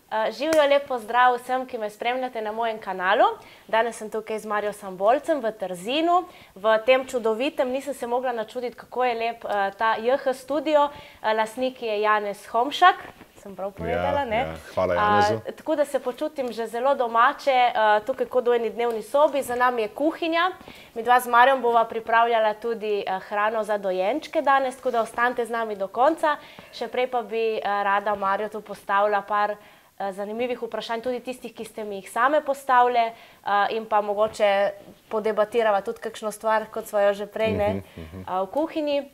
Živijo, lep pozdrav vsem, ki me spremljate na mojem kanalu. Danes sem tukaj z Marjo Sambolcem v Trzinu. V tem čudovitem, nisem se mogla načuditi, kako je lep ta JH studio. Lastnik je Janez Homšak, sem prav povedala, ne? Ja, hvala Janezu. Tako da se počutim že zelo domače, tukaj kot v eni dnevni sobi. Za nami je kuhinja. Midva z Marjom bova pripravljala tudi hrano za dojenčke danes, tako da ostanite z nami do konca. Še prej pa bi rada Marjo tu postavila par zanimivih vprašanj, tudi tistih, ki ste mi jih same postavili, in pa mogoče podebatirava tudi kakšno stvar, kot sva jo že prej v kuhinji.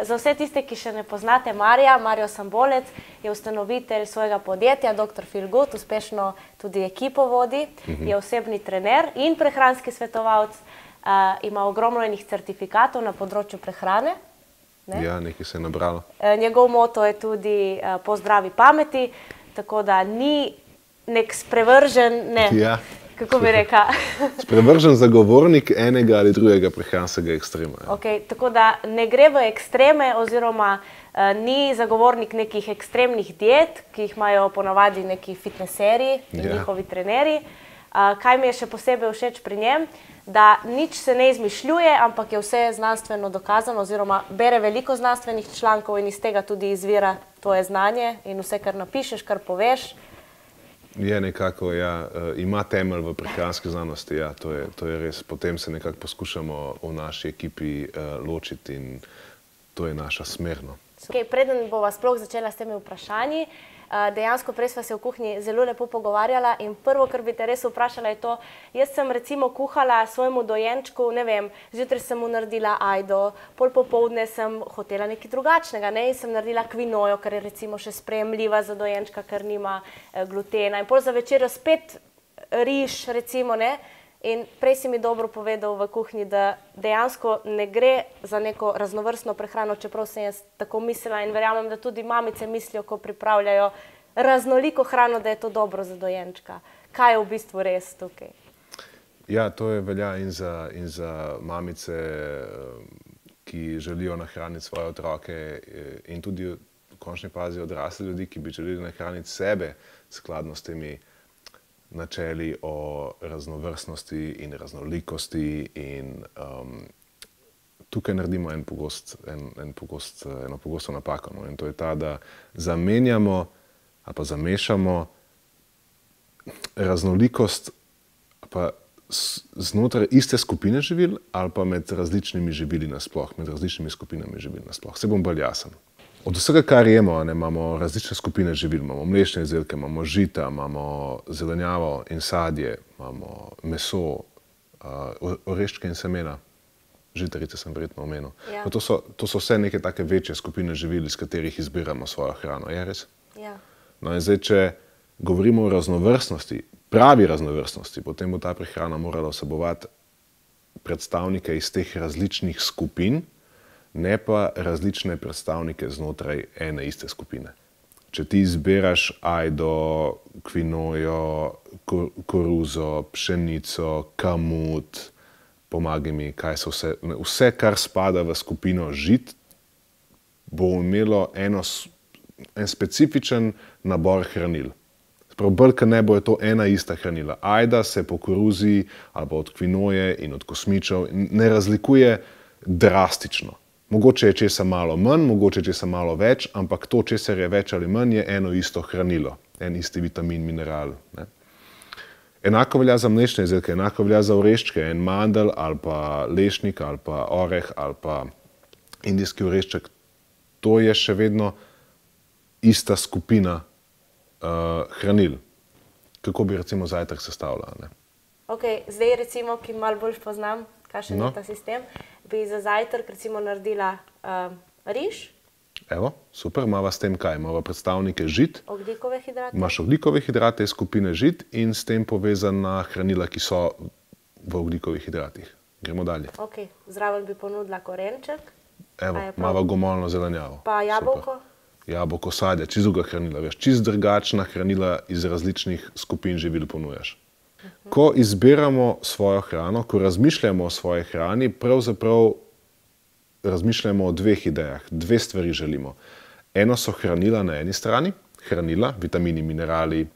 Za vse tiste, ki še ne poznate Marja, Marjo Sambolec je ustanovitelj svojega podjetja Dr. Feel Good, uspešno tudi ekipo vodi, je osebni trener in prehranski svetovalec, ima ogromno enih certifikatov na področju prehrane. Ja, nekaj se je nabralo. Njegov moto je tudi po zdravi pameti, tako da ni nek sprevržen, kako bi rekla? Sprevržen zagovornik enega ali drugega prehranskega ekstrema. Tako da ne gre v ekstreme oziroma ni zagovornik nekih ekstremnih diet, ki jih imajo ponavadi neki fitneserji in njihovi trenerji. Kaj mi je še posebej všeč pri njem? Da nič se ne izmišljuje, ampak je vse znanstveno dokazano oziroma bere veliko znanstvenih člankov in iz tega tudi izvira tvoje znanje in vse, kar napišeš, kar poveš. Je nekako, ja, ima temelj v prehranski znanosti, ja, to je res. Potem se nekako poskušamo v naši ekipi ločiti in to je naša smer. Preden bova sploh začela s temi vprašanji, dejansko prej sva se v kuhinji zelo lepo pogovarjala in prvo, kar bi te res vprašala, je to, jaz sem recimo kuhala svojemu dojenčku, ne vem, zjutraj sem mu naredila ajdo, pol popoldne sem hotela nekaj drugačnega, in sem naredila kvinojo, ker je recimo še sprejemljiva za dojenčka, ker nima glutena, in pol za večerjo spet riž, recimo, ne. In prej si mi dobro povedal v kuhinji, da dejansko ne gre za neko raznovrstno prehrano, čeprav sem jaz tako mislila in verjamem, da tudi mamice mislijo, ko pripravljajo raznoliko hrano, da je to dobro za dojenčka. Kaj je v bistvu res tukaj? Ja, to je velja in za mamice, ki želijo nahraniti svoje otroke in tudi v končni fazi odrasli ljudi, ki bi želeli nahraniti sebe skladno s temi načeli o raznovrstnosti in raznolikosti in tukaj naredimo eno pogosto napako. In to je ta, da zamenjamo ali pa zamešamo raznolikost pa znotraj iste skupine živil ali pa med različnimi živili nasploh, med različnimi skupinami živil nasploh. Se bom bolj jasen. Od vsega, kar jemo, imamo različne skupine živil, imamo mlečne izdelke, imamo žita, imamo zelenjavo in sadje, imamo meso, oreščke in semena, žitarice sem verjetno omenil. To so vse neke take večje skupine živil, iz katerih izbiramo svojo hrano, je res? Ja. No in zdaj, če govorimo o raznovrstnosti, pravi raznovrstnosti, potem bo ta prehrana morala vsebovati predstavnike iz teh različnih skupin, ne pa različne predstavnike znotraj ene iste skupine. Če ti izbiraš ajdo, kvinojo, koruzo, pšenico, kamut, pomagaj mi, kaj so vse, kar spada v skupino žit, bo imelo en specifičen nabor hranil. Bolj, ker ne bo je to ena ista hranila. Ajda se po koruzi ali od kvinoje in od kosmičev ne razlikuje drastično. Mogoče je česa malo manj, mogoče je česa malo več, ampak to, česar je več ali manj, je eno isto hranilo, en isti vitamin, mineral. Enako velja za mlečne izdelke, enako velja za oreščke, en mandel ali pa lešnik ali pa oreh ali pa indijski orešček. To je še vedno ista skupina hranil. Kako bi recimo zajtrk sestavljala? Zdaj recimo, ki malo bolj poznam, kakšen je ta sistem, bi za zajtrk recimo naredila riž. Evo, super, imava s tem kaj? Imava predstavnike žit. Ogljikove hidrate. Imaš ogljikove hidrate iz skupine žit in s tem povezana hranila, ki so v ogljikovih hidratih. Gremo dalje. Zraven bi ponudila korenček. Evo, imava gomolno zelenjavo. Pa jabolko? Jabolko, sadje, čist druga hranila. Čist drugačna hranila iz različnih skupin živil ponujaš. Ko izbiramo svojo hrano, ko razmišljamo o svoji hrani, pravzaprav razmišljamo o dveh idejah. Dve stvari želimo. Eno so hranila na eni strani, hranila, vitamini, minerali,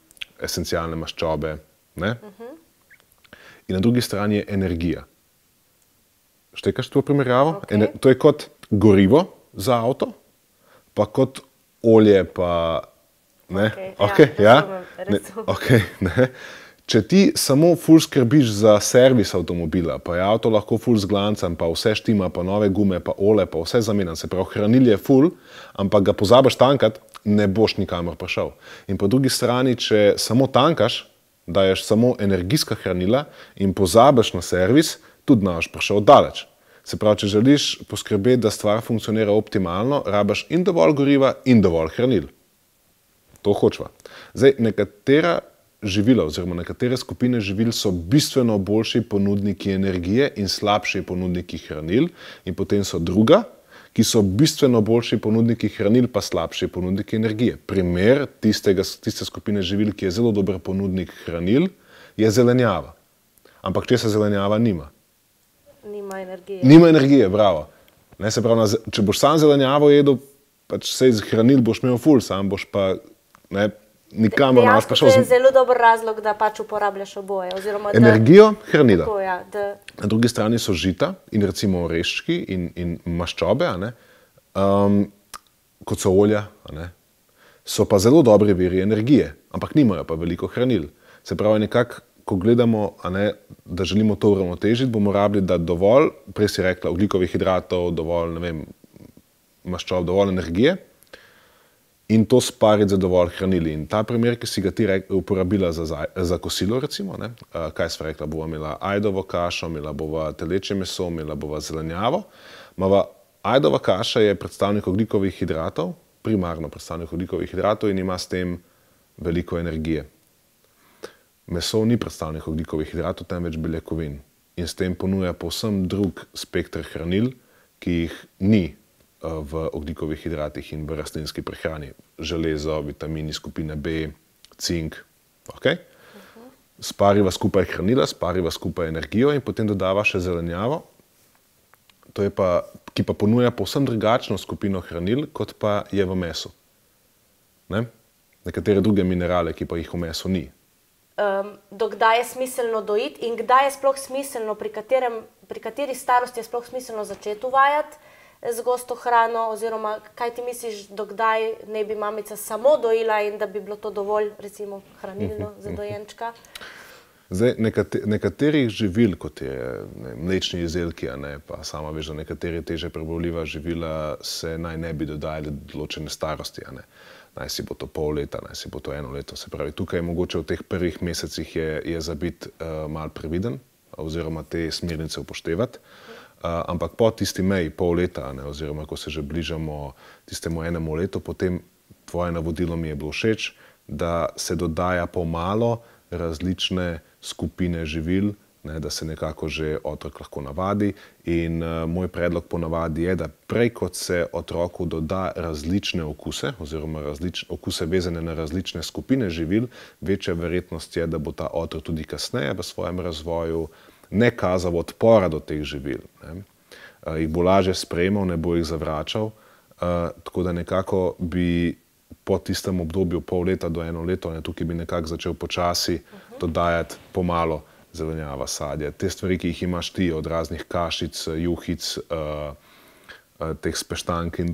esencialne maščobe. Ne? In na drugi strani je energija. Štekaš to primerjavo? Okay. To je kot gorivo za avto, pa kot olje, pa ne. Če ti samo ful skrbiš za servis avtomobila, pa je avto lahko ful zglancan, pa vse štima, pa nove gume, pa olje, pa vse zamenjan, se pravi, hranil je ful, ampak ga pozabiš tankat, ne boš nikamor prišel. In po drugi strani, če samo tankaš, daješ samo energijska hranila in pozabiš na servis, tudi ne boš prišel daleč. Se pravi, če želiš poskrbeti, da stvar funkcionira optimalno, rabiš in dovolj goriva in dovolj hranil. To hočva. Zdaj, nekatera živila oziroma nekatere skupine živil so bistveno boljši ponudniki energije in slabši ponudniki hranil in potem so druga, ki so bistveno boljši ponudniki hranil pa slabši ponudniki energije. Primer tiste skupine živil, ki je zelo dober ponudnik hranil, je zelenjava. Ampak česa zelenjava nima? Nima energije. Nima energije, bravo. Ne, se pravi, če boš sam zelenjavo jedel, pač se iz hranil boš imel ful, sam boš pa nikamor ne boš prišel. To je zelo dober razlog, da pač uporabljaš oboje. Energijo, hranila. Tako, ja, Na drugi strani so žita in recimo oreščki in maščobe, kot so olja, so pa zelo dobri viri energije, ampak nimajo pa veliko hranil. Se pravi, nekako, ko gledamo, da želimo to uravnotežiti, bomo rabili dati dovolj, prej si rekla, ogljikovih hidratov, dovolj, maščob, dovolj energije in to spariti za dovolj hranili. In ta primer, ki si ga ti uporabila za kosilo, recimo, kaj sva rekla, bova imela ajdovo kašo, imela bova telečje meso, imela bova zelenjavo. Ajdova kaša je predstavnik ogljikovih hidratov, primarno predstavnik ogljikovih hidratov in ima s tem veliko energije. Meso ni predstavnik ogljikovih hidratov, temveč beljakovin in s tem ponuja povsem drug spekter hranil, ki jih ni v ogljikovih hidratih in v rastlinski prehrani. Železo, vitamini skupine B, cink. Spariva skupaj hranila, spariva skupaj energijo in potem dodava še zelenjavo, ki pa ponuja povsem drugačno skupino hranil, kot pa je v mesu. Nekatere druge minerale, ki pa jih v mesu ni. Do kdaj je smiselno dojiti in kdaj je sploh smiselno, pri kateri starosti je sploh smiselno začeti uvajati z gosto hrano, oziroma kaj ti misliš, do kdaj ne bi mamica samo dojila in da bi bilo to dovolj, recimo, hranilno za dojenčka? Zdaj, nekaterih živil, kot je mlečni izdelki, pa sama veš, da nekateri teže prebavljiva živila se naj ne bi dodajali določene starosti. Naj si bo to pol leta, naj si bo to 1 leto. Se pravi, tukaj mogoče v teh prvih mesecih je za biti malo previden oziroma te smernice upoštevati. Ampak po tisti meji pol leta, oziroma ko se že bližamo tistemu 1 letu, potem tvoje navodilo mi je bilo všeč, da se dodaja pomalo različne skupine živil, da se nekako že otrok lahko navadi. In moj predlog ponavadi je, da prej kot se otroku doda različne okuse, oziroma okuse vezane na različne skupine živil, večja verjetnost je, da bo ta otrok tudi kasneje v svojem razvoju ne kazal odpora do teh živil. Jih bo lažje sprejemal, ne bo jih zavračal, tako da nekako bi po tistem obdobju pol leta do 1 leto, tukaj bi nekako začel počasi dodajati pomalo zelenjava, sadje. Te stvari, ki jih imaš ti, od raznih kašic, juhic, teh speštank in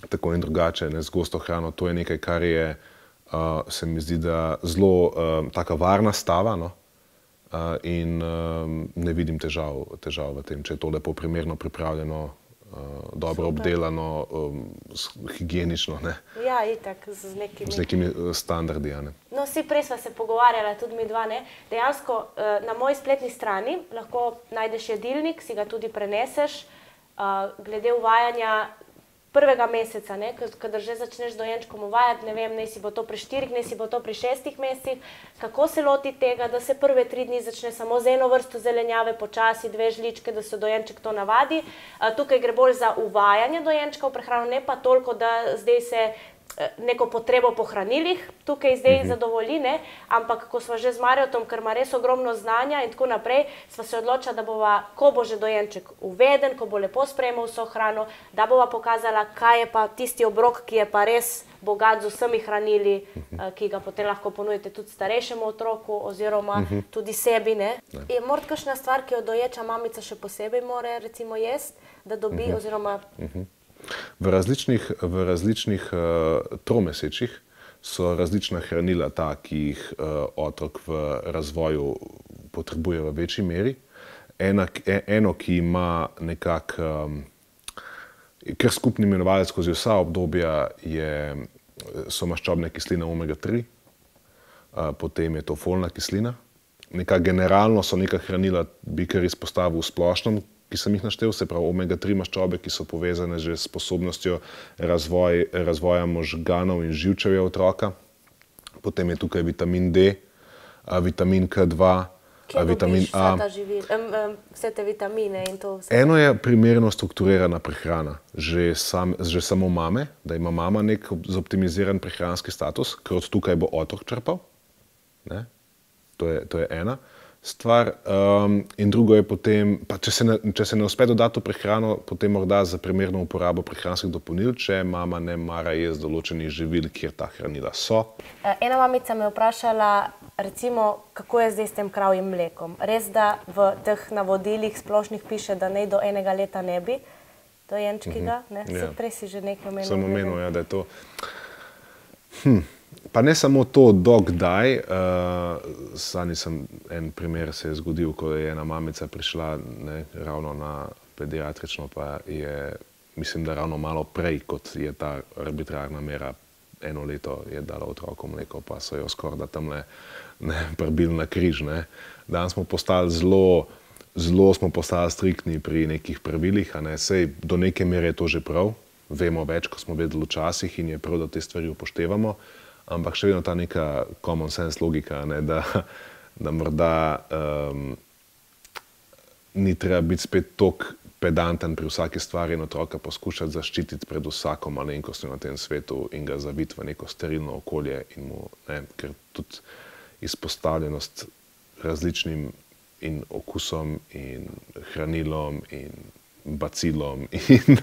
tako in drugače, z gosto hrano, to je nekaj, kar je, se mi zdi, da zelo taka varna stava, in ne vidim težav v tem, če je to lepo primerno pripravljeno, dobro obdelano, higienično. Ja, itak, z nekimi standardi. No, vsi prej sva se pogovarjala, tudi mi dva, dejansko na moji spletni strani lahko najdeš jedilnik, si ga tudi preneseš, glede uvajanja prvega meseca, kadar že začneš dojenčkom uvajati, ne vem, ne si bo to pri 4, ne si bo to pri 6 mesecih, kako se loti tega, da se prve 3 dni začne samo z eno vrsto zelenjave, počasi 2 žličke, da se dojenček to navadi. Tukaj gre bolj za uvajanje dojenčka v prehrano, ne pa toliko, da zdaj se neko potrebo po hranilih tukaj zdaj zadovolji, ne? Ampak ko smo že z Marjotom, ker ima res ogromno znanja in tako naprej, sva se odločila, da bova, ko bo že dojenček uveden, ko bo lepo sprejemal vso hrano, da bova pokazala, kaj je pa tisti obrok, ki je pa res bogat z vsemi hranili, ki ga potem lahko ponudite tudi starejšemu otroku oziroma tudi sebi, ne? Je morda kakšna stvar, ki jo doječa mamica še posebej more recimo jesti, da dobi oziroma... V različnih tromesečjih so različna hranila ta, ki jih otrok v razvoju potrebuje v večji meri. Eno, ki ima nekako kar skupni imenovalec skozi vsa obdobja, so maščobne kisline omega-3, potem je to folna kislina. Nekako generalno so neka hranila, bi kar izpostavil v splošnem, ki sem jih naštel, se pravi omega-3 maščobe, ki so povezane že s sposobnostjo razvoja možganov in živčevja otroka. Potem je tukaj vitamin D, vitamin K2, vitamin A. Vse te vitamine in to vse? Eno je primerno strukturirana prehrana. Že samo mame, da ima mama nek zoptimiziran prehranski status, ker od tukaj bo otrok črpal. Ne? To je ena stvar. In drugo je potem, pa če se ne uspe dodati v prehrano, potem morda za primerno uporabo prehranskih dopolnil, če mama ne mara jesti določenih živil, kjer ta hranila so. Ena mamica me je vprašala, recimo, kako je zdaj s tem kravjim mlekom. Res, da v teh navodilih splošnih piše, da naj do 1 leta ne bi dojenčki ga, ne? Prej si že nekaj omenil. Sem omenil, ja, da je to... Pa ne samo to, dokdaj. En primer se je zgodil, ko je ena mamica prišla ravno na pediatrično, pa je, mislim, da ravno malo prej, kot je ta arbitrarna mera, 1 leto je dala otroku mleko, pa so jo skoraj da tamle prebili na križ. Danes smo postali zelo smo postali striktni pri nekih pravilih, sej do neke mere je to že prav, vemo več, ko smo vedeli včasih in je prav, da te stvari upoštevamo. Ampak še vedno ta neka common sense logika, da morda ni treba biti spet toliko pedanten pri vsaki stvari in otroka poskušati zaščititi pred vsako malenkostjo na tem svetu in ga zaviti v neko sterilno okolje, ker tudi izpostavljenost različnim in okusom in hranilom in bacilom in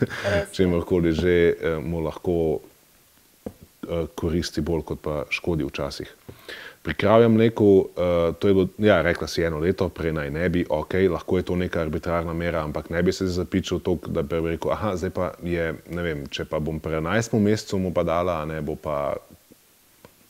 čemorkoli že mu lahko koristi bolj, kot pa škodi včasih. Pri kravjem mleku, to je bilo, ja, rekla si 1 leto, prej naj ne bi, ok, lahko je to neka arbitrarna mera, ampak ne bi se zapičil toliko, da bi rekel, aha, zdaj pa je, ne vem, če pa bom pri 11. mesecu mu pa dala, bo pa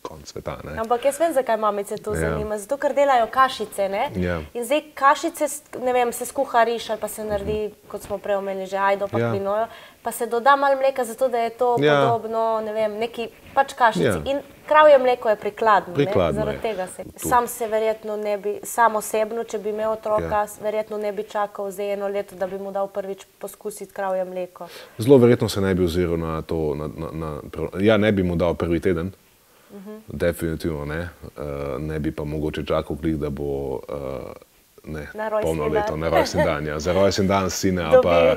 konc sveta, ne. Ampak jaz vem, zakaj mamice to zanima, zato ker delajo kašice, ne. In zdaj kašice, ne vem, se skuha riž ali pa se naredi, kot smo prej omenili, že ajdo pa kvinojo, pa se doda malo mleka, zato da je to podobno, ne vem, neki pač kašici. In kravje mleko je prikladno, ne, zaradi tega se. Sam se verjetno ne bi, sam osebno, če bi imel otroka, verjetno ne bi čakal zdaj 1 leto, da bi mu dal prvič poskusiti kravje mleko. Zelo verjetno se ne bi oziral na to, ja, ne bi mu dal prvi teden, definitivno ne, ne bi pa mogoče čakal klik, da bo polno leto, na rojstni dan, ja. Za rojstni dan sina ali pa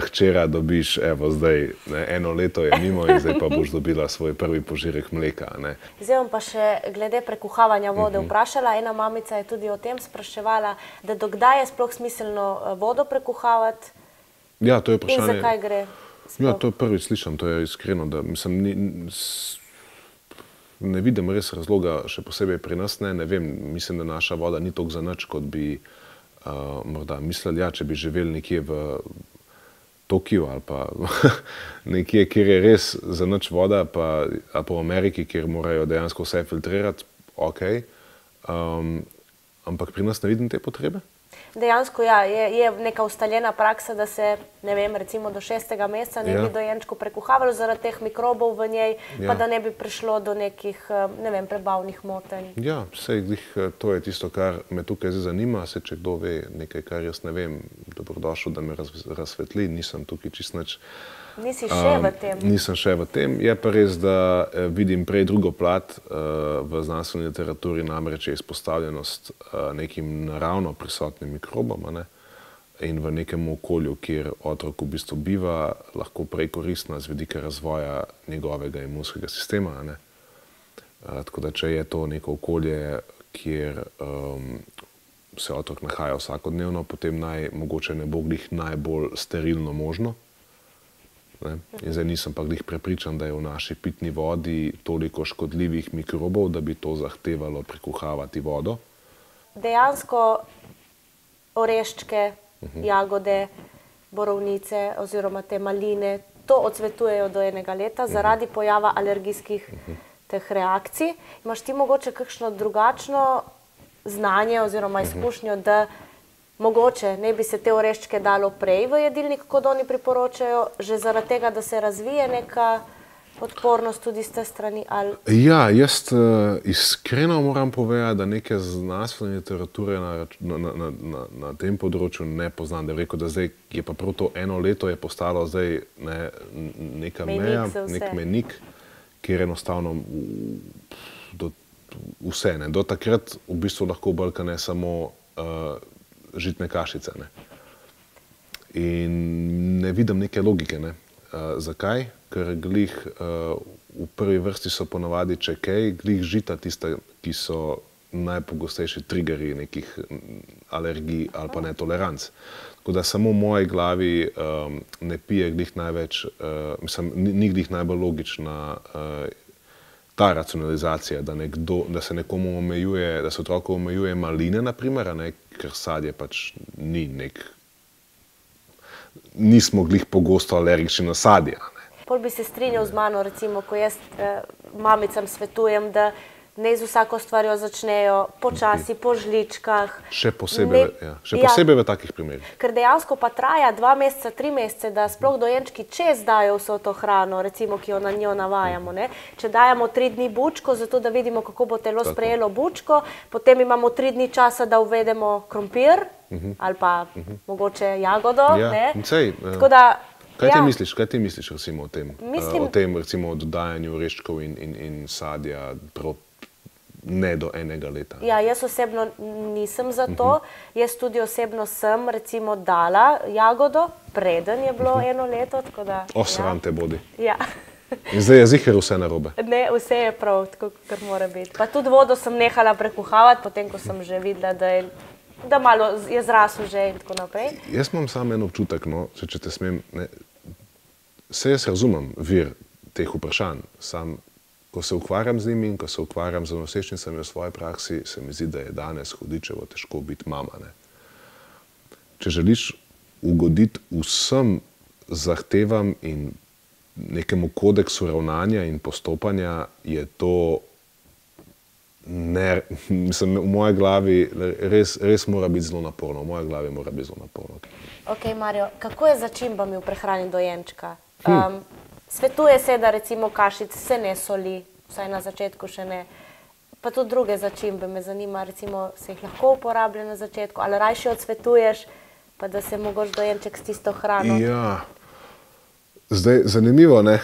hčera dobiš, evo zdaj, 1 leto je mimo in zdaj pa boš dobila svoj prvi požirek mleka, ne. Zdaj bom pa še glede prekuhavanja vode vprašala, ena mamica je tudi o tem spraševala, da dokdaj je sploh smiselno vodo prekuhavati? Ja, to je vprašanje. In zakaj gre? Ja, to je prvič slišam, to je iskreno, da mislim, ne vidim res razloga, še posebej pri nas ne vem, mislim, da naša voda ni toliko za nič, kot bi morda mislili, ja, če bi živeli nekje v Tokiu ali pa nekje, kjer je res za nič voda, pa v Ameriki, kjer morajo dejansko vse filtrirati, ok, ampak pri nas ne vidim te potrebe. Dejansko, ja, je neka ustaljena praksa, da se, ne vem, recimo do 6. meseca ne bi dojenčku prekuhavalo zaradi teh mikrobov v njej, pa da ne bi prišlo do nekih, ne vem, prebavnih motenj. Ja, to je tisto, kar me tukaj zdaj zanima, če kdo ve nekaj, kar jaz ne vem, dobrodošel, da me razsvetli, nisem tukaj čist nič. Nisi še v tem? Nisem še v tem, je pa res, da vidim prej drugo plat v znanstveni literaturi, namreč je izpostavljenost nekim naravno prisotnim mikrobom, in v nekem okolju, kjer otrok v bistvu biva, lahko prej koristna z vidika razvoja njegovega imunskega sistema. Ne? Tako da, če je to neko okolje, kjer se otrok nahaja vsakodnevno, potem mogoče ne bo glih najbolj sterilno možno. Ne? In zdaj nisem pa glih prepričan, da je v naši pitni vodi toliko škodljivih mikrobov, da bi to zahtevalo prekuhavati vodo. Dejansko oreščke, jagode, borovnice oziroma te maline, to odsvetujejo do 1 leta zaradi pojava alergijskih teh reakcij. Imaš ti mogoče kakšno drugačno znanje oziroma izkušnjo, da mogoče ne bi se te oreščke dalo prej v jedilnik, kot oni priporočajo, že zaradi tega, da se razvije neka odpornost tudi z te strani? Ali... Ja, jaz iskreno moram povedati, da neke znanstvene literature na tem področju ne poznam. Da je rekel, da zdaj je pa prav to 1 leto je postalo zdaj neka meja, nek menik, kjer enostavno vse, ne. Do takrat v bistvu lahko obrka ne samo žitne kašice. Ne. In ne vidim neke logike. Ne. Zakaj? Ker glih v prvi vrsti so ponavadi, če kaj, glih žita tiste, ki so najpogostejši triggeri nekih alergij ali pa netoleranc. Tako da samo v moji glavi ne pije glih največ, mislim, ni glih najbolj logična ta racionalizacija, da se nekomu omejuje, da se otroku omejuje maline, naprimer, ker sadje pač ni nismo glih pogosto alergični na sadje. Pol bi se strinjal z mano, recimo, ko jaz mamicam svetujem, da ne z vsako stvarjo začnejo počasi, po žličkah. Še posebej v takih primerih. Ker dejansko pa traja 2 meseca, 3 mesece, da sploh dojenčki čez dajo vso to hrano, recimo, ki jo na njo navajamo. Ne? Če dajemo 3 dni bučko, zato da vidimo, kako bo telo sprejelo bučko, potem imamo 3 dni časa, da uvedemo krompir ali pa mogoče jagodo. Tako da Kaj ti misliš recimo o tem recimo o dodajanju oreščkov in sadja ne do 1 leta? Ja, jaz osebno nisem za to. Jaz tudi osebno sem recimo dala jagodo, preden je bilo 1 leto, tako da... Sram te bodi. Ja. In zdaj je ziher vse narobe? Ne, vse je prav, tako kar mora biti. Pa tudi vodo sem nehala prekuhavati, potem ko sem že videla, da malo je zrasel že in tako naprej. Jaz imam samo en občutek, no, če te smem, saj jaz razumem vir teh vprašanj, sam, ko se ukvarjam z njimi in ko se ukvarjam z nosečnicami v svoji praksi, se mi zdi, da je danes hudičevo težko biti mama. Ne. Če želiš ugoditi vsem zahtevam in nekemu kodeksu ravnanja in postopanja, je to mislim, v moji glavi res mora biti zelo naporno. V moji glavi mora biti zelo naporno. Ok, Mario, kako je z začimbami v prehrani dojenčka? Svetuje se, da recimo kašic se ne soli, vsaj na začetku še ne. Pa tudi druge začimbe me zanima, recimo se jih lahko uporablja na začetku, ali rajši odsvetuješ, pa da se mogoče dojenček s tisto hrano? Ja, zdaj zanimivo, ne?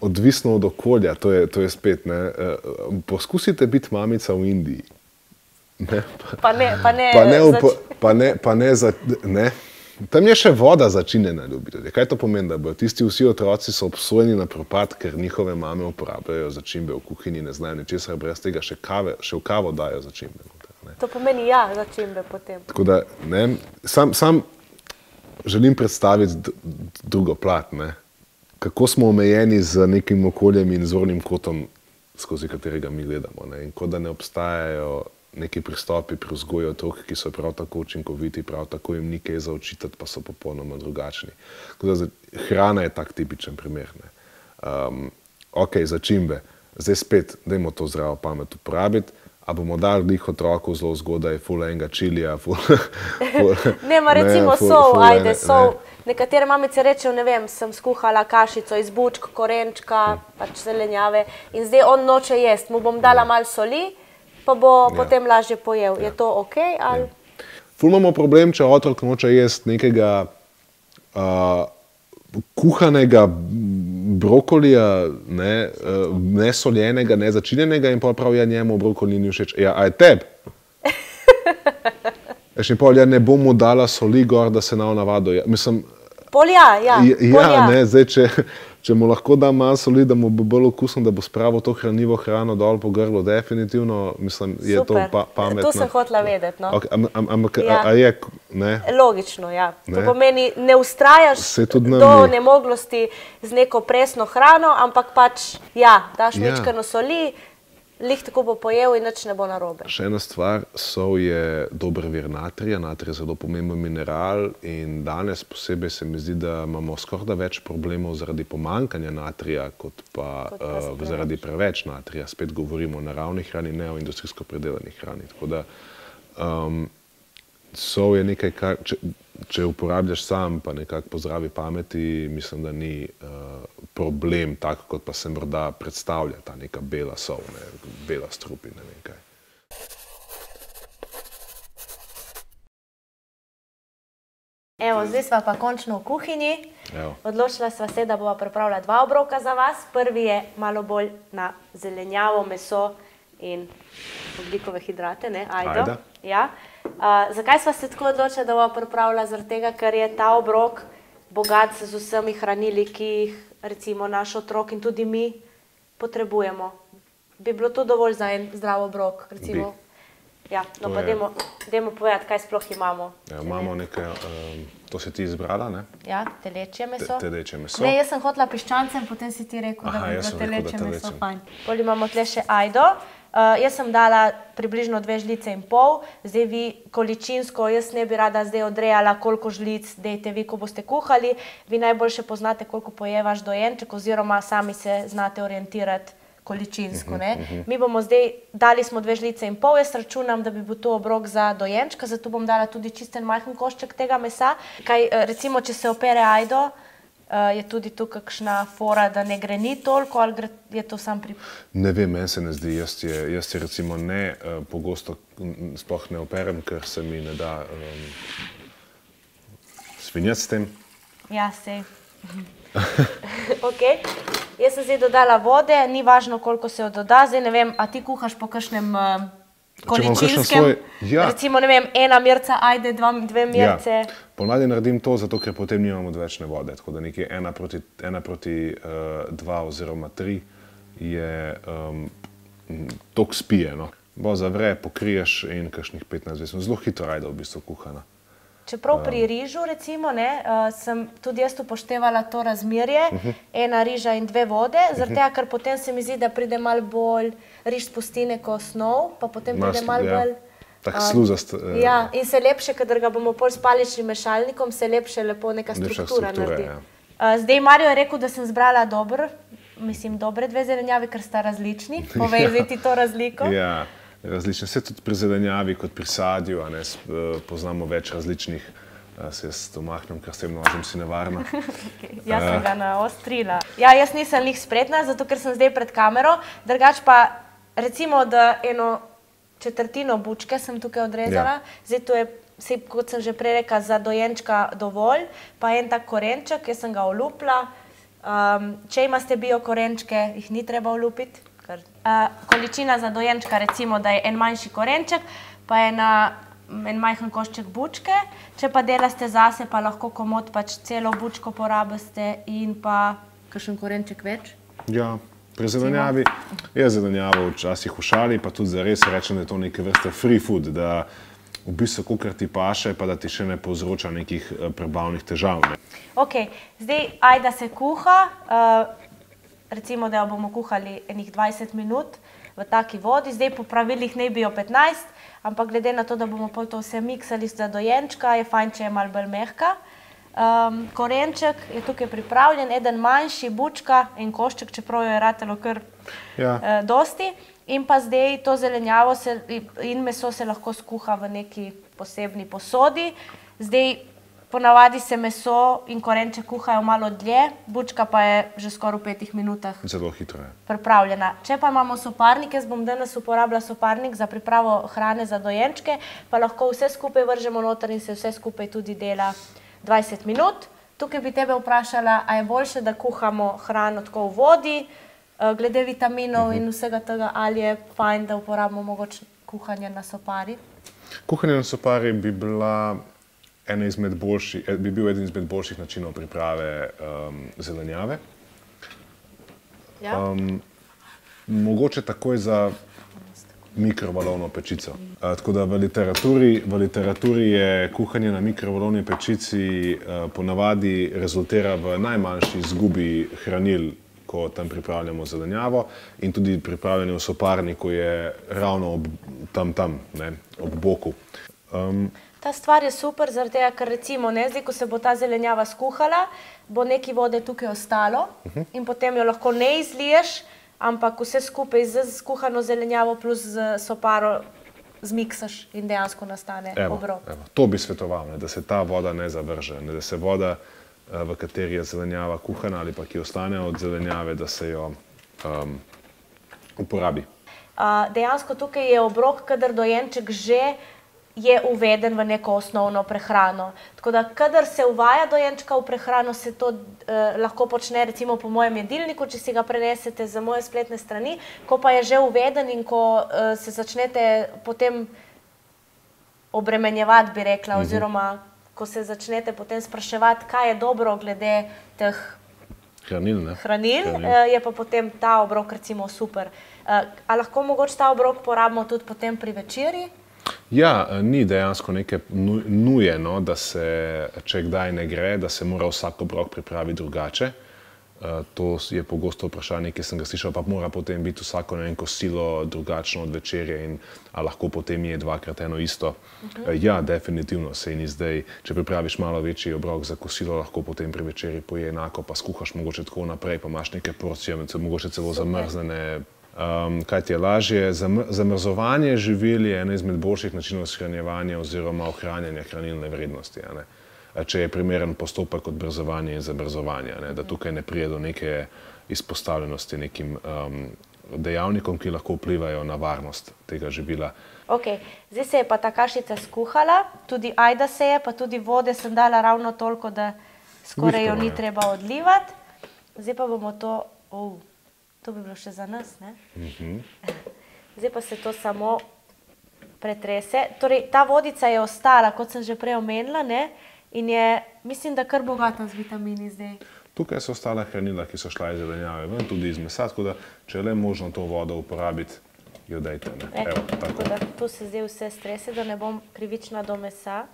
Odvisno od okolja, to je spet, ne. Poskusite biti mamica v Indiji. Ne. Tam je še voda začinjena, ljubitelji. Kaj to pomeni, da bodo tisti vsi otroci so obsojeni na propad, ker njihove mame uporabljajo začimbe v kuhinji, ne znajo ničesar, brez tega še v kavo dajo začimbe. Ne. To pomeni začimbe potem. Tako da, ne, sam želim predstaviti drugo plat, ne. Kako smo omejeni z nekim okoljem in zornim kotom, skozi katerega mi gledamo. Ne? In kot da ne obstajajo neki pristopi pri vzgoji otrok, ki so prav tako učinkoviti, prav tako jim ni kaj za očitati, pa so popolnoma drugačni. Hrana je tak tipičen primer. Ne? Ok, začimbe. Zdaj spet, dajmo to zdravo pamet uporabiti. A bomo dali glih otroku zelo zgodaj ful enega čilija, Nema recimo sol, ajde, sol. Nekatere mamice rečejo, ne vem, sem skuhala kašico iz bučk, korenčka, pač zelenjave in zdaj on noče jest, mu bom dala malo soli, pa bo potem lažje pojel. Je to ok? Ful imamo problem, če otrok noče jest nekega kuhanega brokolija, ne soljenega, ne začinjenega in pa prav njemu brokoli ni všeč. Ja, a je tebi? Še pol, ja, ne bom mu dala soli gor, da se navado. Mislim, pol ja. Ne, zdaj, če mu lahko dam malo soli, da mu bo bolj okusno, da bo spravil to hranljivo hrano dol po grlu, definitivno, mislim, je super. To pametno. Tu sem hotela vedeti, no. Okay, ampak, a je, ne? Logično, ja. To pomeni, ne ustrajaš do nemoglosti z neko presno hrano, ampak pač, ja, daš mičkano soli, lih tako bo pojel in nič ne bo narobe. Še ena stvar, sol je dober vir natrija, natrij je zelo pomemben mineral in danes posebej se mi zdi, da imamo skoraj več problemov zaradi pomanjkanja natrija, kot pa zaradi preveč natrija. Spet govorimo o naravni hrani, ne o industrijsko predelani hrani. Tako da sol je nekaj, kar, če uporabljaš sam, pa nekako po zdravi pameti, mislim, da ni problem, tako kot pa se morda predstavlja ta neka bela sol, bela strup in ne vem kaj. Evo, zdaj sva pa končno v kuhinji. Odločila sva se, da bova pripravila 2 obroka za vas. Prvi je malo bolj na zelenjavo, meso in ogljikove hidrate, ne, ajdo. Ja. Zakaj sva se tako odločila, da bova pripravila? Zaradi tega, ker je ta obrok bogat z vsemi hranili, ki jih recimo naš otrok in tudi mi potrebujemo. Bi bilo to dovolj za en zdrav obrok? Recimo? Ja, no pa dajmo povedati, kaj sploh imamo. Imamo nekaj, to si ti izbrala, ne? Ja, telečje meso. Telečje meso. Ne, jaz sem hotela piščancem, potem si ti rekel, da bi bilo telečje meso fajn. Potem imamo tle še ajdo. Jaz sem dala približno 2,5 žlice. Zdaj vi količinsko, jaz ne bi rada zdaj odrejala, koliko žlic dejte vi, ko boste kuhali. Vi najboljše poznate, koliko poje vaš dojenček, oziroma sami se znate orientirati količinsko. Mi bomo zdaj, dali smo 2,5 žlice, jaz računam, da bi bil to obrok za dojenčka, zato bom dala tudi čisten majhen košček tega mesa. Kaj, recimo, če se opere ajdo, je tudi tu kakšna fora, da ne greni toliko, ali je to sam pri... Ne vem, meni se ne zdi. Jaz je recimo ne pogosto sploh ne operem, ker se mi ne da svinjati s tem. Ja, sej. Ok. Jaz sem zdaj dodala vode, ni važno, koliko se jo doda. Zdaj ne vem, a ti kuhaš po kakšnem količinskem? Recimo, ne vem, 1 mirca ajde, 2 mirce. Ponavadi naredim to, zato ker potem nimamo odvečne vode. Tako da nekje 1 proti 2 oziroma 3 je toliko spije. Bo zavre, pokriješ in kakšnih 15-20 minut. Zelo hitro ajda v bistvu kuhana. Čeprav pri rižu, recimo, sem tudi jaz upoštevala to razmerje, 1 riža in 2 vode, zaradi tega, ker potem se mi zdi, da pride malo bolj, riž spusti neko snov, pa potem pride malo bolj... Tak sluzast. Ja, in se lepše, kadar ga bomo pol s paličnim mešalnikom, se lepše lepo neka struktura naredi. Zdaj, Mario je rekel, da sem zbrala dobre 2 zelenjavi, ker sta različni. Povej zdaj ti to razliko. Ja. Različne. Vse tudi pri zelenjavi, kot pri sadju, poznamo več različnih. Se jaz to mahnem, ker s tem nožem si nevarna. Jaz sem ga naostrila. Ja, jaz nisem lih spretna, zato ker sem zdaj pred kamero. Drugač pa, recimo, da 1/4 bučke sem tukaj odrezala. Zdaj to je, kot sem že prej rekla, za dojenčka dovolj. Pa en tak korenček, jaz sem ga olupila. Če imate bio korenčke, jih ni treba olupiti. Količina za dojenčka, recimo, da je en manjši korenček, pa en majhen košček bučke. Če pa delaste zase, pa lahko komot pač celo bučko porabiste in pa kakšen korenček več. Ja, pri zelenjavi je zelenjavo včasih v šali, pa tudi zares rečem, da je to neke vrste free food, da v bistvu kolikor ti paše, pa da ti še ne povzroča nekih prebavnih težav. Ok, zdaj ajda se kuha. Recimo, da jo bomo kuhali enih 20 minut v taki vodi. Zdaj po pravilih ne bi jo 15, ampak glede na to, da bomo pol to vse miksali za dojenčka, je fajn, če je malo bolj mehka. Korenček je tukaj pripravljen, eden manjši, bučka in košček, čeprav jo je ratelo kar dosti. In pa zdaj to zelenjavo in meso se lahko skuha v neki posebni posodi. Zdaj ponavadi se meso in korenček kuhajo malo dlje, bučka pa je že skoraj v 5 minutah zelo hitro pripravljena. Če pa imamo soparnik, jaz bom danes uporabila soparnik za pripravo hrane za dojenčke, pa lahko vse skupaj vržemo noter in se vse skupaj tudi dela 20 minut. Tukaj bi tebe vprašala, a je boljše, da kuhamo hrano tako v vodi, glede vitaminov in vsega tega, ali je fajn, da uporabimo mogoče kuhanje na sopari? Kuhanje na sopari bi bil eden izmed boljših načinov priprave zelenjave. Ja. Mogoče takoj za mikrovalovno pečico. Tako da v literaturi je kuhanje na mikrovalovni pečici ponavadi rezultira v najmanjši izgubi hranil, ko tam pripravljamo zelenjavo, in tudi pripravljanje v soparniku je ravno ob boku. Ta stvar je super, zaradi tega, ker recimo, zdaj, ko se bo ta zelenjava skuhala, bo nekaj vode tukaj ostalo in potem jo lahko ne izliješ, ampak vse skupaj z skuhano zelenjavo plus z soparo zmiksaš in dejansko nastane obrok. To bi svetoval, da se ta voda ne zavrže, da se voda, v kateri je zelenjava kuhana ali pa ki ostane od zelenjave, da se jo uporabi. Dejansko tukaj je obrok, kadar dojenček že je uveden v neko osnovno prehrano. Tako da, kadar se uvaja dojenčka v prehrano, se to lahko počne recimo po mojem jedilniku, če si ga prenesete za moje spletne strani, ko pa je že uveden in ko se začnete potem obremenjevati, bi rekla, oziroma ko se začnete potem spraševati, kaj je dobro glede teh hranil, je pa potem ta obrok recimo super. A lahko mogoče ta obrok porabimo tudi potem pri večerji? Ja, ni dejansko neke nujeno, da se, če kdaj ne gre, da se mora vsak obrok pripraviti drugače. To je pogosto vprašanje, ki sem ga slišal, pa mora potem biti vsako kosilo drugačno od večerje in lahko potem je dvakrat eno isto. Ja, definitivno se ni zdaj, če pripraviš malo večji obrok za kosilo, lahko potem pri večerji poje enako, pa skuhaš mogoče tako naprej, pa imaš neke porcije, mogoče celo zamrznjene. Kaj ti je lažje? Zamrzovanje živil je ena izmed boljših načinov shranjevanja oziroma ohranjanja hranilne vrednosti. Če je primeren postopek odmrzovanja in zamrzovanja, da tukaj ne pride do neke izpostavljenosti nekim dejavnikom, ki lahko vplivajo na varnost tega živila. Ok, zdaj se je pa ta kašica skuhala, tudi ajda se je, pa tudi vode sem dala ravno toliko, da skoraj jo ni treba odlivati. Zdaj pa bomo to, to bi bilo še za nas, ne? Zdaj pa se to samo pretrese. Torej, ta vodica je ostala, kot sem že prej omenila, ne? In je, mislim, da kar bogata z vitamini zdaj. Tukaj so ostala hranila, ki so šla iz zelenjave ven, tudi iz mesa, tako da, če je le možno to vodo uporabiti, jo dajte. Tako da tu se zdaj vse strese, da ne bom krivična do mesa.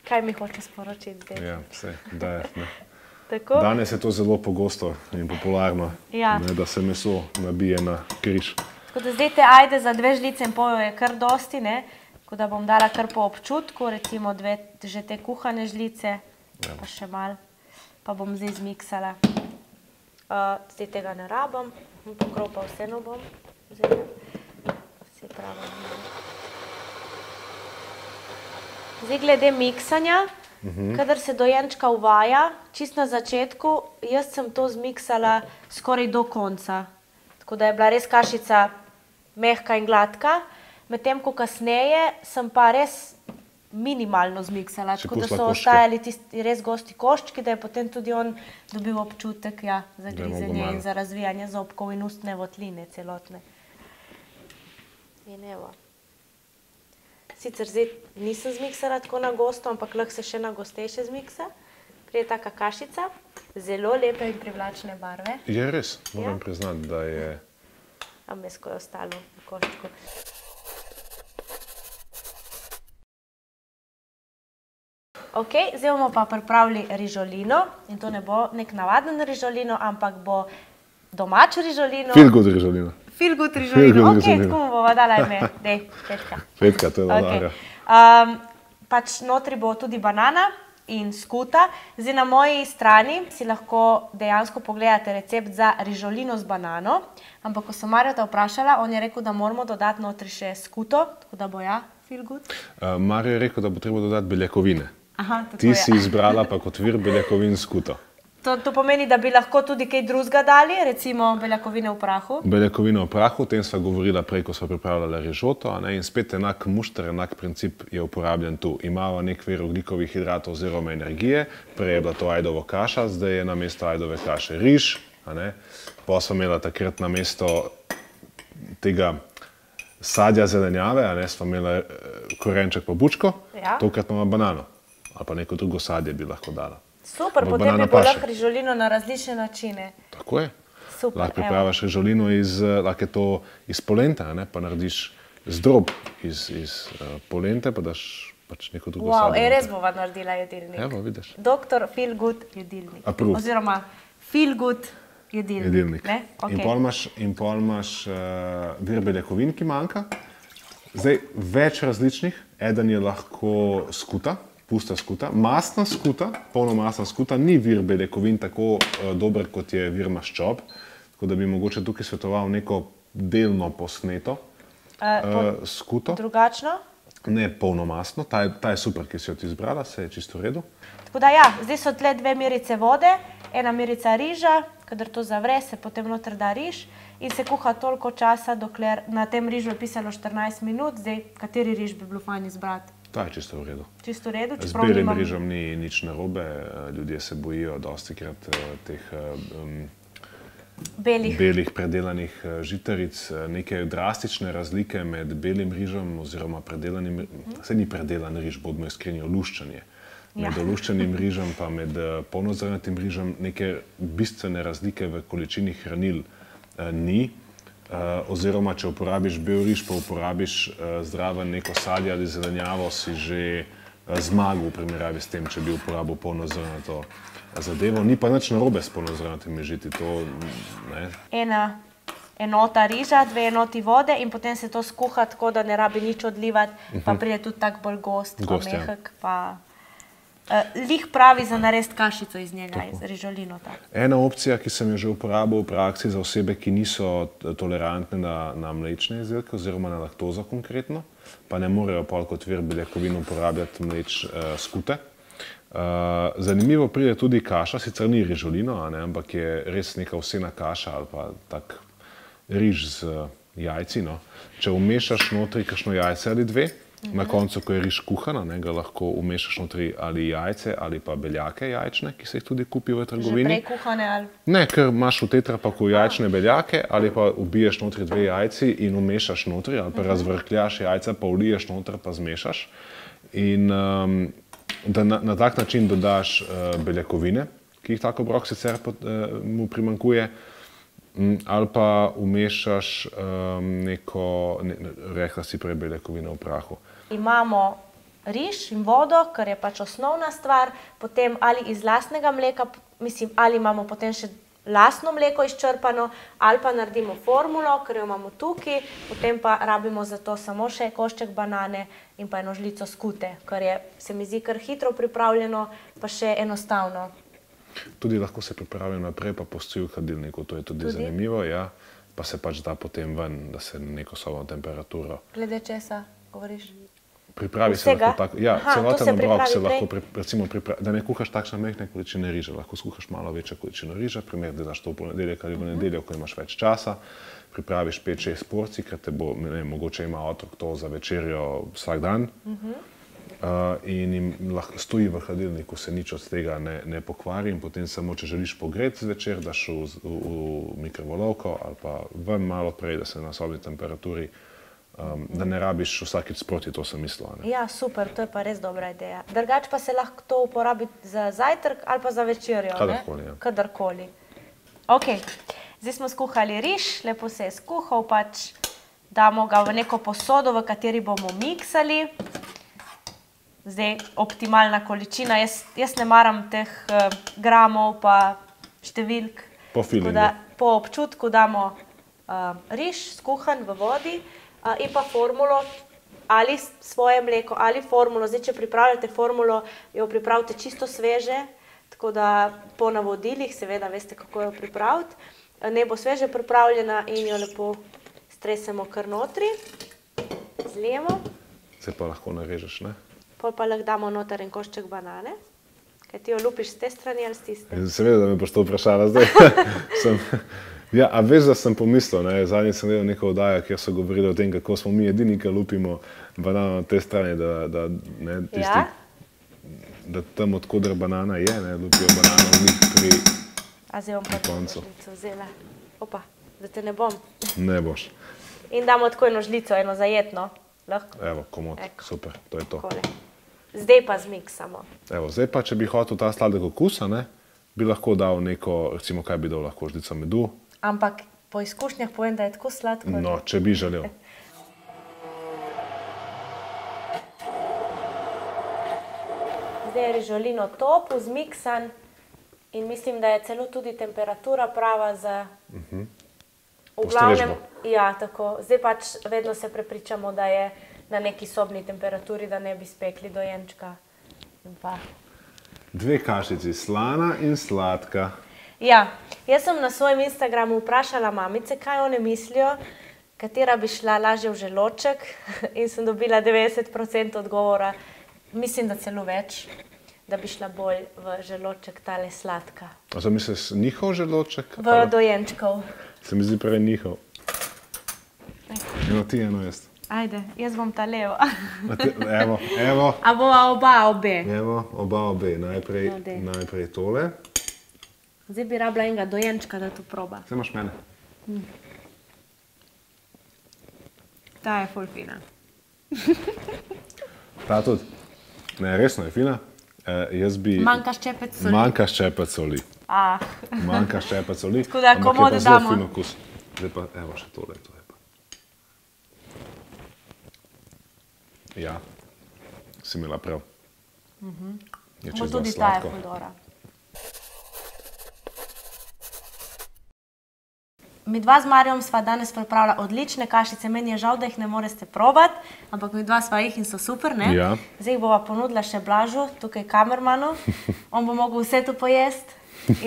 Kaj mi hoče sporočiti zdaj? Ja, vse, da je. Danes je to zelo pogosto in popularno, da se meso nabije na križ. Tako da zdaj te ajde za 2 žlice in pol je kar dosti, tako da bom dala kar po občutku, recimo 2 že te kuhane žlice, pa še malo, pa bom zdaj zmiksala. Zdaj tega ne rabim, pokrov pa vseeno bom vzela. Zdaj glede miksanja, kadar se dojenčka uvaja, čist na začetku, jaz sem to zmiksala skoraj do konca. Tako da je bila res kašica mehka in gladka, medtem ko kasneje sem pa res minimalno zmiksala, tako da so ostajali tisti res gosti koščki, da je potem tudi on dobil občutek za grizenje in za razvijanje zobkov in ustne votline celotne. In evo. Sicer zdaj nisem zmiksala tako na gosto, ampak lahko se še na gostejše zmiksa. Prije taka kašica, zelo lepe in privlačne barve. Je res, moram priznati, da je... A mesko je ostalo v koščku. Ok, zdaj bomo pa pripravili rižolino in to ne bo nek navaden rižolino, ampak bo domač rižolino. Feel good rižolino. Feel good rižolino, ok, tako mu bova dala ime. Dej, Petka. Petka, to je dobro. Pač notri bo tudi banana in skuta. Zdaj na moji strani si lahko dejansko pogledate recept za rižolino z banano, ampak ko sem Marjota vprašala, on je rekel, da moramo dodati notri še skuto, tako da bo feel good. Marjo je rekel, da bo treba dodati beljakovine. Aha, tako je. Ti si izbrala pa kot vir beljakovin skuto. To pomeni, da bi lahko tudi kaj drugega dali, recimo beljakovine v prahu? Beljakovine v prahu, o tem sva govorila prej, ko sva pripravljala rižoto, in spet enak mušter, enak princip je uporabljen tu. Imava nek vir ogljikovih hidratov oziroma energije, prej je bila to ajdovo kaša, zdaj je na mesto ajdove kaše riž, pa sva imela takrat na mesto tega sadja zelenjave, a ne, smo imeli korenček pa bučko, tokrat imamo banano. Ali pa neko drugo sadje bi lahko dala. Super, potem bi bilo lahko rižolino na različne načine. Tako je. Lahko pripraviš rižolino lahko je to iz polente, ne, pa narediš zdrob iz polente, pa daš pač neko drugo sadje. Wow, res bova naredila jedilnik. Evo, vidiš. Doktor Feel Good jedilnik. Approve. Oziroma Feel Good jedilnik. In pol imaš vir beljakovin, ki manjka. Zdaj, več različnih. Eden je lahko skuta, pusta skuta. Mastna skuta, polnomastna skuta, ni vir beljakovin tako dober, kot je vir maščob. Tako da bi mogoče tukaj svetoval neko delno posneto skuto. Drugačno? Ne polnomastno, ta je super, ki si jo ti izbrala, se je čisto v redu. Tako da ja, zdaj so tle 2 mirice vode, 1 mirica riža, kadar to zavre, se potem noter da riž in se kuha toliko časa, dokler na tem rižu je pisalo 14 minut, zdaj kateri riž bi bilo fajn izbrati? Ta je čisto v redu. Čisto v redu? Z belim rižem ni nič narobe, ljudje se bojijo dostikrat teh belih predelanih žitaric. Neke drastične razlike med belim rižem oziroma predelanim, saj ni predelan riž, bodimo iskreni, oluščanje. Med oluščenim rižem pa med polnozrnatim rižem neke bistvene razlike v količini hranil ni. Oziroma, če uporabiš bel riž, pa uporabiš zraven neko sadje ali zelenjavo, si že zmagal v primerjavi s tem, če bi uporabil polnozrnato zadevo. Ni pa nič narobe s polnozrnatimi žiti. Ena enota riža, 2 enoti vode in potem se to skuha tako, da ne rabi nič odlivati, pa pride tudi tak bolj gost, pa mehek, pa lih pravi za narediti kašico iz njega, iz rižolino. Ena opcija, ki sem jo že uporabil v praksi za osebe, ki niso tolerantne na mlečne izdelke oziroma na laktozo konkretno, pa ne morejo pol kot vir beljakovin uporabljati skute. Zanimivo pride tudi kaša, sicer ni rižolino, ampak je res neka ovsena kaša ali pa tak riž z jajci. Če umešaš notri kakšno jajce ali 2, na koncu, ko je riž kuhan, ga lahko umešaš notri ali jajce ali pa beljake jajčne, ki se jih tudi kupi v trgovini. Že prej kuhane ali? Ne, ker imaš v tetrapaku jajčne beljake ali pa ubiješ notri 2 jajci in umešaš notri ali pa razvrkljaš jajca, pa vliješ notri pa zmešaš. In da na tak način dodaš beljakovine, ki jih tak obrok sicer mu primanjkuje, ali pa umešaš neko, rekla si prej, beljakovine v prahu. Imamo riž in vodo, kar je pač osnovna stvar, potem ali iz lastnega mleka, mislim, ali imamo potem še lastno mleko izčrpano, ali pa naredimo formulo, ker jo imamo tukaj, potem pa rabimo za to samo še košček banane in pa eno žlico skute, kar je, se mi zdi, kar hitro pripravljeno, pa še enostavno. Tudi lahko se pripravi naprej, pa postoji v hladilniku, to je tudi zanimivo, ja, pa se pač da potem ven, da se neko sobno temperaturo. Glede česa govoriš? Pripravi se lahko tako, ja, celoten obrok se lahko, recimo, da ne kuhaš takšne majhne količine riža, lahko skuhaš malo večjo količino riža, primer delaš to v ponedeljek ali v nedeljo, ko imaš več časa, pripraviš 5-6 porcij, ker te bo, mogoče ima otrok to za večerjo vsak dan in jim stoji v hladilniku, se nič od tega ne pokvari in potem samo, če želiš pogreti zvečer, daš v mikrovalovko ali pa ven malo prej, da se na sobni temperaturi, da ne rabiš vsakič sproti, to sem mislila. Ja, super, to je pa res dobra ideja. Drugače pa se lahko to uporabi za zajtrk ali pa za večerjo, ne? Kadarkoli, ja. Kadarkoli. Ok, zdaj smo skuhali riž, lepo se je skuhal, pač damo ga v neko posodo, v kateri bomo miksali. Zdaj, optimalna količina, jaz ne maram teh gramov pa številk. Po feelingu. Po občutku damo riž skuhan v vodi, in pa formulo, ali svoje mleko, ali formulo. Zdaj, če pripravljate formulo, jo pripravite čisto sveže, tako da po navodilih, seveda veste, kako jo pripraviti. Ne bo sveže pripravljena in jo lepo stresemo kar notri, zlijemo. Se pa lahko narežeš, ne? Pol pa lahko damo noter en košček banane. Kaj ti jo lupiš z te strani ali z tiste? Seveda, da me boš to vprašala zdaj. Ja, a veš, da sem pomislil, zadnjič sem gledal neko oddajo, kjer so govorili o tem, kako smo mi edini, ki lupimo banano na te strani, da tam, odkoder banana je, lupijo banano v njih pri koncu. A zdaj bom pa to žlico vzela. Opa, da te ne bom. Ne boš. in damo tako eno žlico, eno zajetno. Lahko. Evo, komod, super, to je to. Takole. Zdaj pa zmiksamo. Evo, zdaj pa, če bi hotel ta sladek okusa, ne, bi lahko dal neko, recimo, kaj bi dal lahko, žlico medu. Ampak po izkušnjah povem, da je tako sladko. No, če bi želel. Zdaj je rižolino top, zmiksan in mislim, da je celo tudi temperatura prava za... V glavnem, ja, tako. Zdaj pač vedno se prepričamo, da je na neki sobni temperaturi, da ne bi spekli dojenčka. 2 kašici, slana in sladka. Ja, jaz sem na svojem Instagramu vprašala mamice, kaj one mislijo, katera bi šla lažje v želoček in sem dobila 90% odgovora, mislim, da celo več, da bi šla bolj v želoček tale sladka. A to misliš njihov želoček? V dojenčkov. Se mi zdi prej njihov. Eno ti, eno jaz. Ajde, jaz bom ta levo. Evo. A bova oba obe? Evo, oba obe. Najprej tole. Zdaj bi rabila enega dojenčka, da to proba. Zdaj imaš mene. Ta je ful fina. Ta tudi. Ne, resno je fina. Jaz bi... Manjka ščepec soli. Manjka ščepec soli. Manjka ščepec soli. Tako da komod damo. Ampak je pa zelo fin okus. Zdaj pa, evo še tole. Ja, si imela prav. Je čez tudi dosti ta je sladko. ful dobra. Midva z Marjom sva danes pripravila odlične kašice, meni je žal, da jih ne morete probati, ampak midva sva jih in so super, ne? Ja. Zdaj jih bova ponudila še Blažu, tukaj kamermanu, on bo mogel vse to pojesti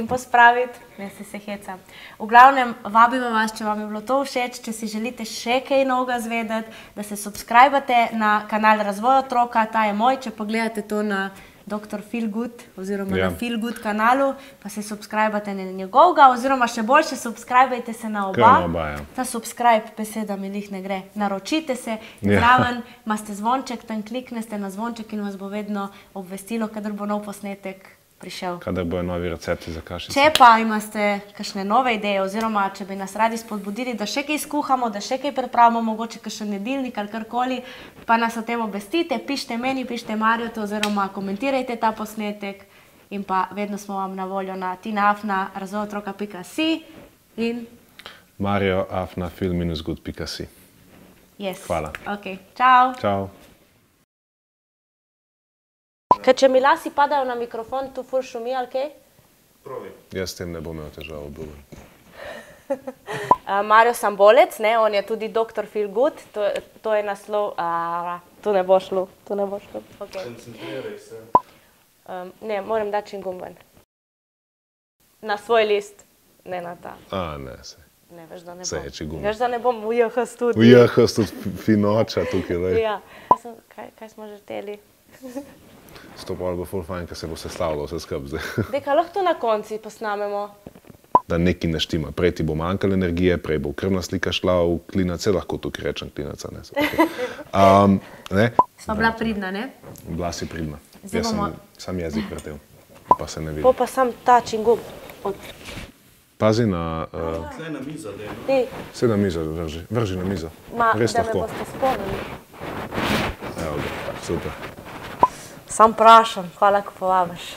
in pospraviti, ne se hecam. V glavnem, vabimo vas, če vam je bilo to všeč, če si želite še kaj novega zvedeti, da se subscribate na kanal Razvoj otroka, ta je moj, če pogledate to na Dr. Feelgood oziroma na Feelgood kanalu, pa se subscribate na njegovega, oziroma še boljše subscribajte se na oba. Kar na oba, ja. Ta subscribe beseda mi lih ne gre. Naročite se, zraven imate zvonček, tam kliknete na zvonček in vas bo vedno obvestilo, kadar bo nov posnetek prišel. Kadar bojo novi recepti za kašice. Če pa imate kakšne nove ideje, oziroma če bi nas radi spodbudili, da še kaj skuhamo, da še kaj pripravimo, mogoče kakšen jedilnik ali karkoli, pa nas o tem obvestite, pišite meni, pišite Marjotu, oziroma komentirajte ta posnetek in pa vedno smo vam na voljo na tina@razvojotroka.si in Marjo@film-good.si. Hvala. Ok, čau. Čau. Ker če mi lasi padajo na mikrofon, tu ful šumi ali kaj? Provi. Jaz s tem ne bom imel težav, obljubim. Marjo Sambolec, ne, on je tudi Dr. Feelgood, to je naslov, tu ne bo šlo, tu ne bo šlo. Koncentriraj se. Ne, moram dati čingum ven. Na svoj list, ne na ta. Ne, se. Ne, veš, da ne bom. Se je čingum. Veš, da ne bom v JH studiu. V JH studiu finoča tukaj, daj. Ja, kaj smo že hteli? Stopal bo ful fajn, ker se bo sestavilo vse skupaj zdaj. Deka, lahko na konci posnamemo. Da nekaj ne štima. Prej ti bo manjkalo energije, prej bo krvna slika šla v klinac, lahko tukaj rečem klinaca, ne. Sva bila pridna, ne? Bila si pridna. Zdaj Jaz bomo... sem sam jezik vrtel, pa se ne vidi. Po pa sam ta čingum. Pazi na... Tle na mizo, dejno. Sej na mizo vrži na mizo. Res Da me lahko. boste spomnili. Evo ga, super. Sam prašam, hvala, ko povabiš.